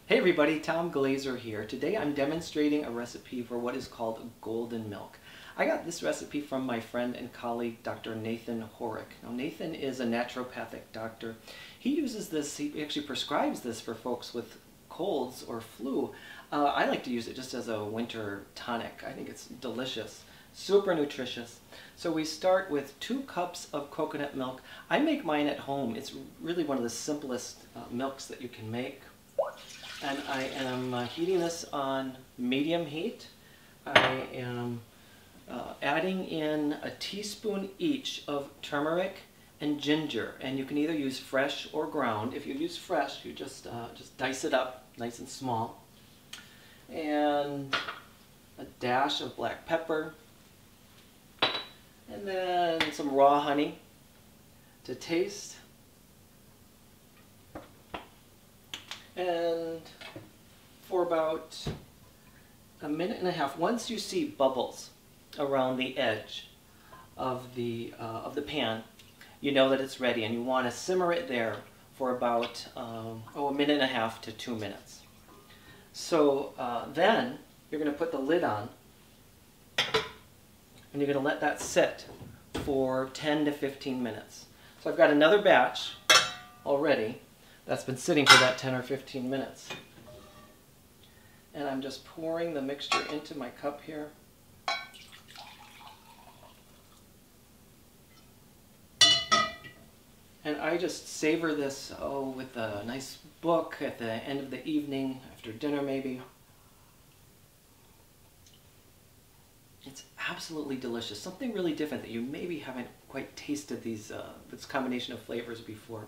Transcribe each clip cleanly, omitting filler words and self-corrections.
Hey everybody, Tom Glazer here. Today I'm demonstrating a recipe for what is called golden milk. I got this recipe from my friend and colleague, Dr. Nathan Horick. Now Nathan is a naturopathic doctor. He uses this, he actually prescribes this for folks with colds or flu. I like to use it just as a winter tonic. I think it's delicious, super nutritious. So we start with 2 cups of coconut milk. I make mine at home. It's really one of the simplest milks that you can make. And I am heating this on medium heat. I am adding in a teaspoon each of turmeric and ginger, and you can either use fresh or ground. If you use fresh, you just dice it up nice and small. And a dash of black pepper, and then some raw honey to taste. And for about a minute and a half, once you see bubbles around the edge of the pan, you know that it's ready, and you want to simmer it there for about a minute and a half to 2 minutes. So then you're going to put the lid on, and you're going to let that sit for 10 to 15 minutes. So I've got another batch already that's been sitting for that 10 or 15 minutes. And I'm just pouring the mixture into my cup here. And I just savor this, with a nice book at the end of the evening, after dinner maybe. It's absolutely delicious. Something really different that you maybe haven't quite tasted this combination of flavors before.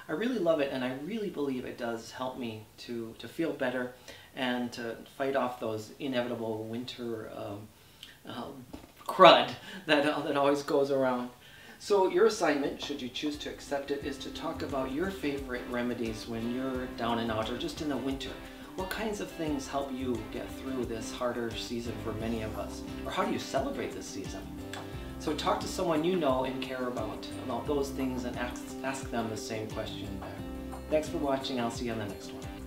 I really love it, and I really believe it does help me to feel better and to fight off those inevitable winter crud that always goes around. So your assignment, should you choose to accept it, is to talk about your favorite remedies when you're down and out or just in the winter. What kinds of things help you get through this harder season for many of us? Or how do you celebrate this season? So talk to someone you know and care about those things, and ask them the same question back. Thanks for watching. I'll see you on the next one.